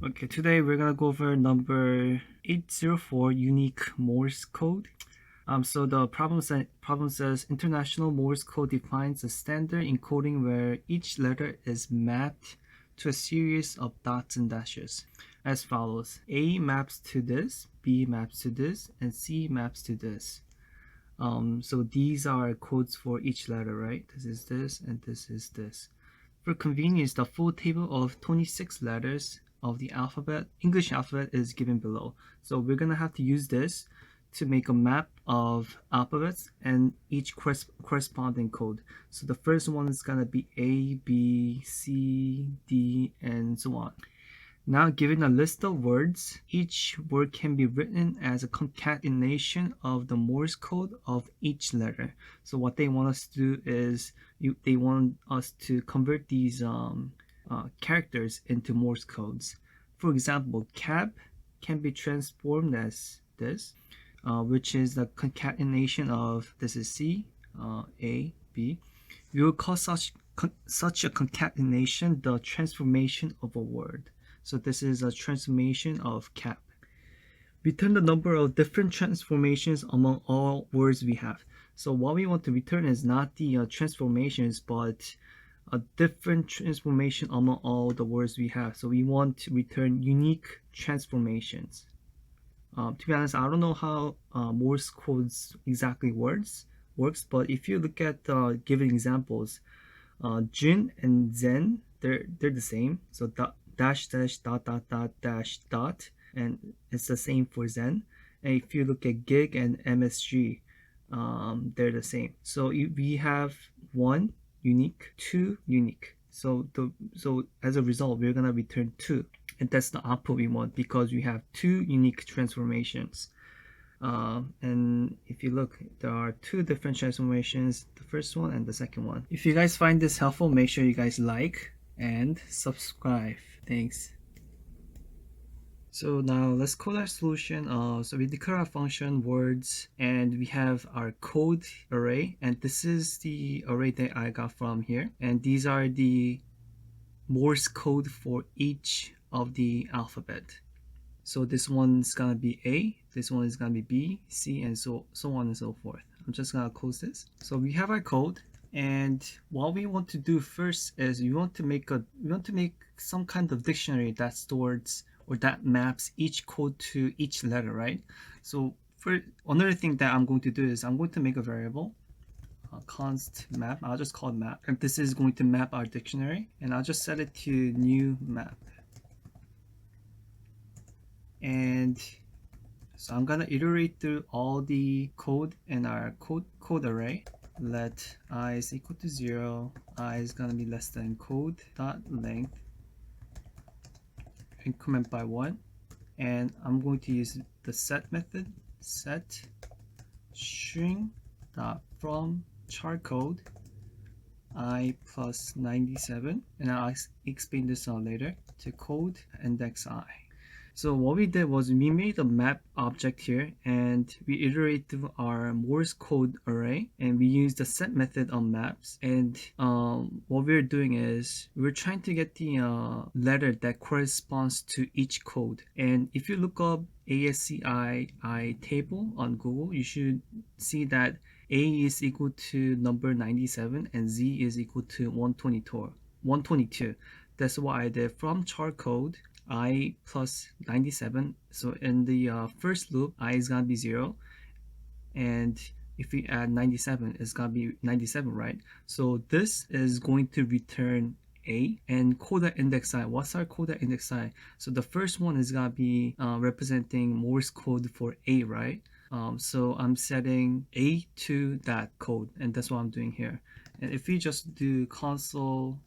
Okay, today we're gonna go over number 804, unique Morse code. So the problem says International Morse code defines a standard encoding where each letter is mapped to a series of dots and dashes as follows. A maps to this, B maps to this, and C maps to this. So these are codes for each letter, right? This is this, and this is this. For convenience, the full table of 26 letters of the English alphabet is given below. So we're gonna have to use this to make a map of alphabets and each corresponding code. So the first one is gonna be A, B, C, D, and so on. Now, given a list of words, each word can be written as a concatenation of the Morse code of each letter. So what they want us to do is they want us to convert these characters into Morse codes. For example, cab can be transformed as this, which is the concatenation of this is C, A, B. We will call such a concatenation the transformation of a word. So this is a transformation of cap. Return the number of different transformations among all words we have. So what we want to return is not the transformations, but a different transformation among all the words we have. So we want to return unique transformations. To be honest, I don't know how Morse codes exactly works, but if you look at given examples, Jun and Zen, they're the same. So dash dash dot dot dot dash dot, and it's the same for Zen. And if you look at gig and MSG, they're the same. So we have one unique, two unique. So as a result, we're gonna return two, and that's the output we want because we have two unique transformations. And if you look, there are two different transformations, the first one and the second one. If you guys find this helpful, make sure you guys like and subscribe. Thanks. So now let's code our solution. So we declare our function words and we have our code array, and this is the array that I got from here, and these are the Morse code for each of the alphabet. So this one's gonna be A, this one is gonna be B, C, and so on and so forth. I'm just gonna close this. So we have our code, and what we want to do first is we want to make some kind of dictionary that stores or that maps each code to each letter, right? So for another thing that I'm going to do is I'm going to make a variable const map. I'll just call it map, and this is going to map our dictionary, and I'll just set it to new map. And so I'm gonna iterate through all the code in our code array. Let I is equal to 0, I is gonna be less than code dot length increment by 1, and I'm going to use the set method, set string dot from char code I plus 97, and I'll explain this out later, to code index I. So what we did was we made a map object here, and we iterate through our Morse code array, and we use the set method on maps. And what we're doing is we're trying to get the letter that corresponds to each code. And if you look up ASCII table on Google, you should see that A is equal to number 97 and Z is equal to 122. That's what I did. From char code I plus 97. So in the first loop, I is gonna be 0, and if we add 97, it's gonna be 97, right? So this is going to return A, and coda index I. What's our coda index I? So the first one is gonna be representing Morse code for A, right? So I'm setting A to that code, and that's what I'm doing here. And if we just do console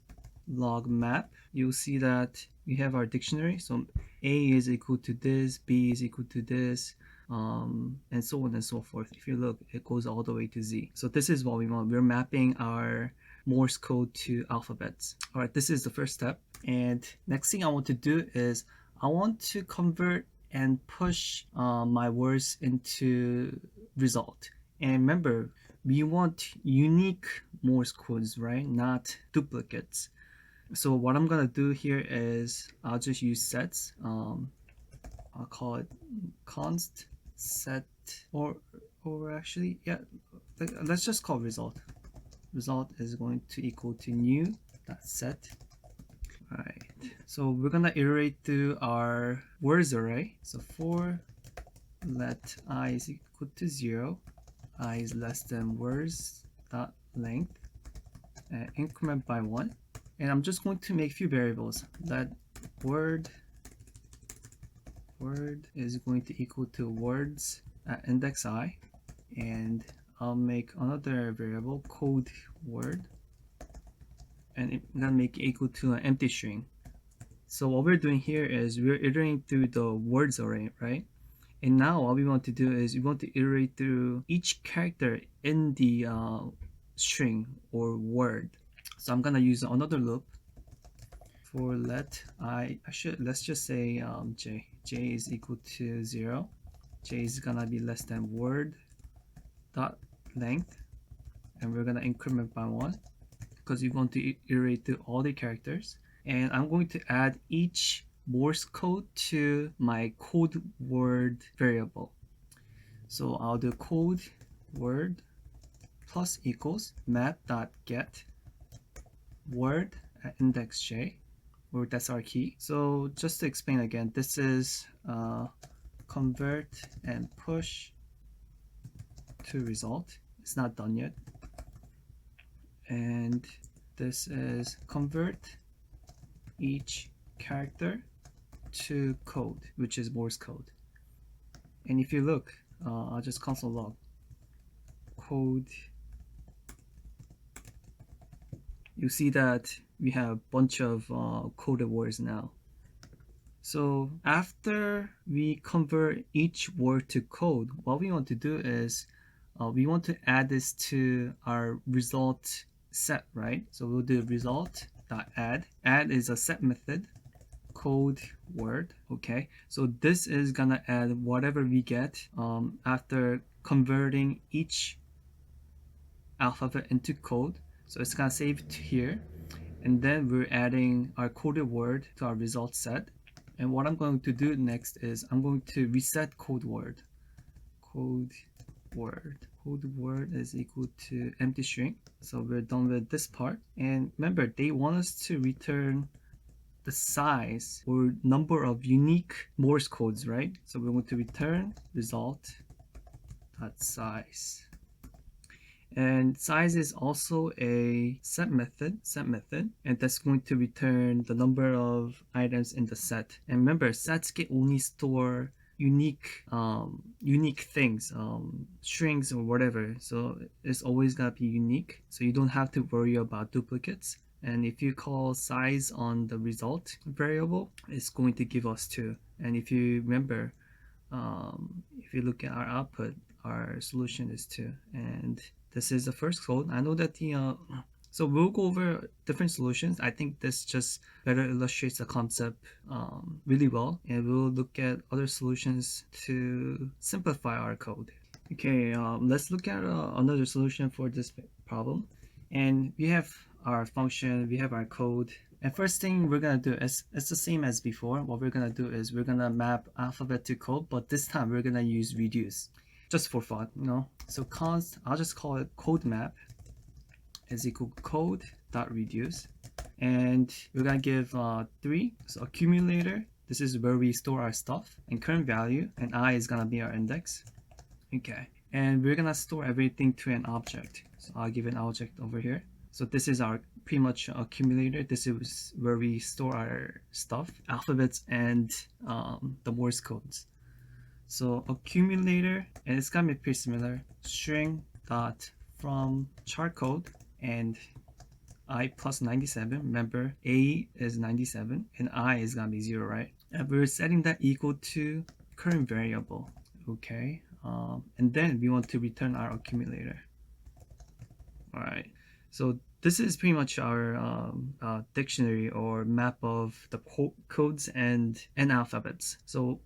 log map, you'll see that we have our dictionary. So A is equal to this, B is equal to this, and so on and so forth. If you look, it goes all the way to Z. So this is what we want. We're mapping our Morse code to alphabets. All right, this is the first step. And next thing I want to do is I want to convert and push my words into result. And remember, we want unique Morse codes, right? Not duplicates. So what I'm gonna do here is I'll just use sets. I'll call it const set, or actually, yeah, let's just call result. Result is going to equal to new dot set. All right. So we're gonna iterate through our words array. So for let I is equal to 0, I is less than words dot length, increment by 1, and I'm just going to make a few variables. Let word is going to equal to words at index I, and I'll make another variable code word, and I'm gonna make it equal to an empty string. So what we're doing here is we're iterating through the words array, right? And now what we want to do is we want to iterate through each character in the string or word. So I'm gonna use another loop for let I should, let's just say j is equal to 0. J is gonna be less than word dot length, and we're gonna increment by 1 because we want to iterate through all the characters. And I'm going to add each Morse code to my code word variable. So I'll do code word plus equals map.get word at index j, or that's our key. So just to explain again, this is convert and push to result. It's not done yet. And this is convert each character to code, which is Morse code. And if you look, I'll just console log code. You see that we have a bunch of coded words now. So after we convert each word to code, what we want to do is we want to add this to our result set, right? So we'll do result.add. Add is a set method, code word. Okay, so this is gonna add whatever we get after converting each alphabet into code. So it's gonna save it here, and then we're adding our coded word to our result set. And what I'm going to do next is I'm going to reset code word. Code word is equal to empty string. So we're done with this part. And remember, they want us to return the size or number of unique Morse codes, right? So we're going to return result.size. And size is also a set method, and that's going to return the number of items in the set. And remember, sets can only store unique things, strings or whatever. So it's always gonna be unique. So you don't have to worry about duplicates. And if you call size on the result variable, it's going to give us 2. And if you remember, if you look at our output, our solution is 2. And this is the first code. I know that so we'll go over different solutions. I think this just better illustrates the concept really well, and we'll look at other solutions to simplify our code. Okay, let's look at another solution for this problem. And we have our function, we have our code. And first thing we're gonna do is it's the same as before. What we're gonna do is we're gonna map alphabet to code, but this time we're gonna use reduce, just for fun, you know. So const, I'll just call it code map is equal code dot reduce, and we're gonna give 3. So accumulator, this is where we store our stuff, and current value, and I is gonna be our index. Okay, and we're gonna store everything to an object. So I'll give an object over here. So this is our pretty much accumulator. This is where we store our stuff, alphabets, and the Morse codes. So accumulator, and it's gonna be pretty similar. String dot from chart code, and I plus 97. Remember, A is 97 and I is gonna be 0, right? And we're setting that equal to current variable. Okay, and then we want to return our accumulator. All right, so this is pretty much our dictionary or map of the codes and alphabets. So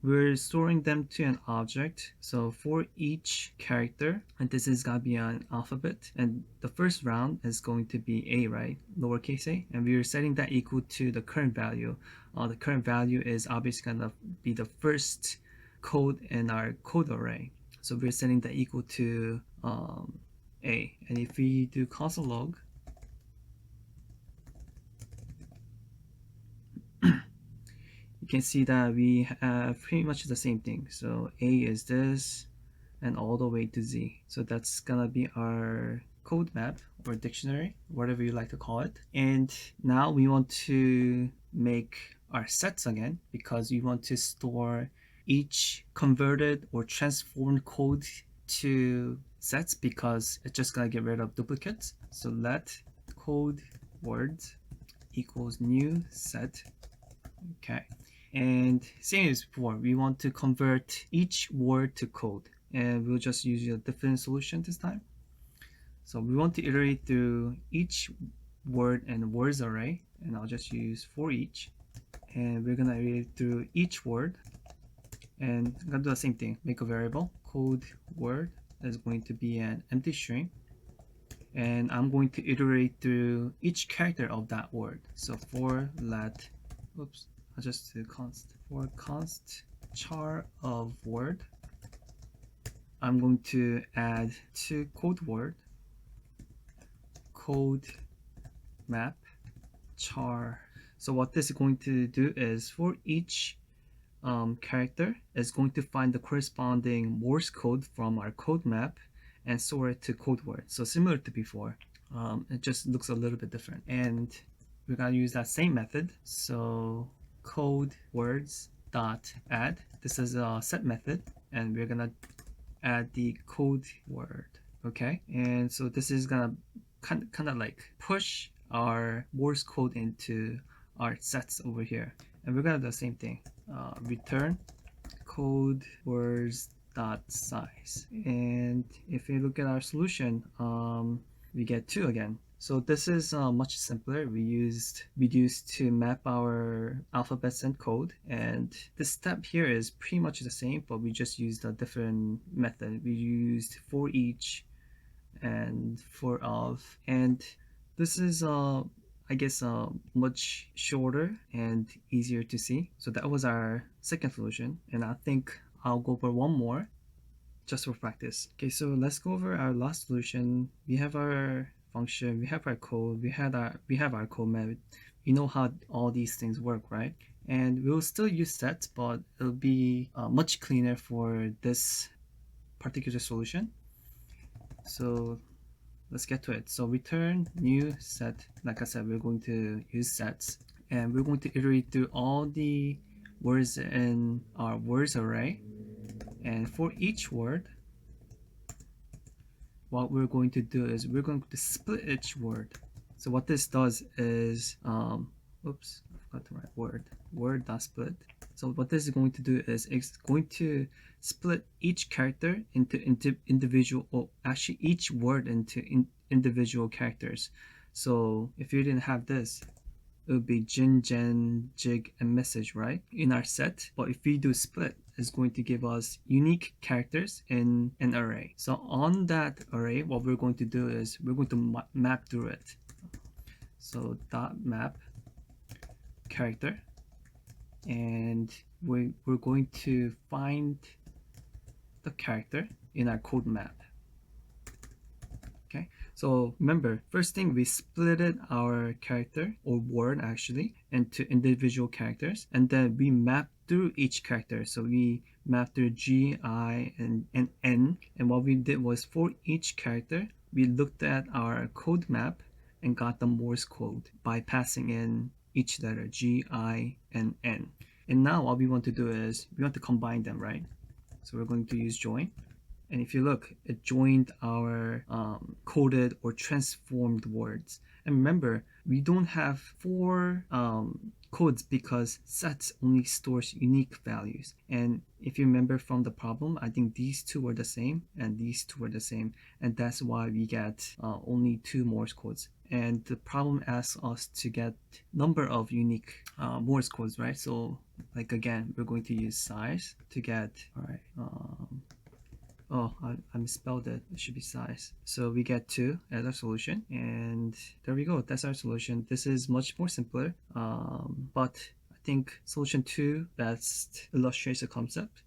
we're storing them to an object. So for each character, and this is gonna be an alphabet, and the first round is going to be a, right, lowercase a, and we're setting that equal to the current value. The current value is obviously gonna be the first code in our code array. So we're setting that equal to a, and if we do console log, you can see that we have pretty much the same thing. So a is this, and all the way to z. So that's gonna be our code map or dictionary, whatever you like to call it. And now we want to make our sets again, because we want to store each converted or transformed code to sets, because it's just gonna get rid of duplicates. So let code words equals new set. Okay, and same as before, we want to convert each word to code, and we'll just use a different solution this time. So we want to iterate through each word and words array, and I'll just use for each, and we're gonna iterate through each word, and I'm gonna do the same thing. Make a variable code word is going to be an empty string, and I'm going to iterate through each character of that word. So for let, oops, I'll just do const. For const char of word, I'm going to add to code word code map char. So what this is going to do is for each character is going to find the corresponding Morse code from our code map and store it to code word. So similar to before, it just looks a little bit different, and we're gonna use that same method. So code words dot add, this is a set method, and we're gonna add the code word. Okay, and so this is gonna kind of like push our Morse code into our sets over here, and we're gonna do the same thing. Return code words dot size, and if you look at our solution, we get 2 again. So this is much simpler. We used reduce to map our alphabets and code, and this step here is pretty much the same, but we just used a different method. We used for each and for of, and this is I guess much shorter and easier to see. So that was our second solution, and I think I'll go over one more just for practice. Okay, so let's go over our last solution. We have our function, we have our code, we have our code map. We know how all these things work, right? And we'll still use sets, but it'll be much cleaner for this particular solution. So let's get to it. So return new set. Like I said, we're going to use sets, and we're going to iterate through all the words in our words array, and for each word, what we're going to do is we're going to split each word. So what this does is oops, I forgot the right word dot split. So what this is going to do is it's going to split each character into individual, or actually each word into individual characters. So if you didn't have this, it would be Jin, Jen, Jig, and message, right, in our set. But if we do split, it's going to give us unique characters in an array. So on that array, what we're going to do is we're going to map through it. So dot map character, and we're going to find the character in our code map. Okay, so remember, first thing, we splitted our character or word actually into individual characters, and then we mapped through each character. So we mapped through G, I, and N, and what we did was for each character we looked at our code map and got the Morse code by passing in each letter G, I, and N. And now what we want to do is we want to combine them, right? So we're going to use join. And if you look, it joined our coded or transformed words. And remember, we don't have 4 codes because sets only stores unique values. And if you remember from the problem, I think these 2 were the same and these 2 were the same. And that's why we get only 2 Morse codes. and the problem asks us to get number of unique Morse codes, right? So like again, we're going to use size to get, all right, oh, I misspelled it. It should be size. So we get 2 as our solution, and there we go. That's our solution. This is much more simpler, but I think solution 2 best illustrates the concept.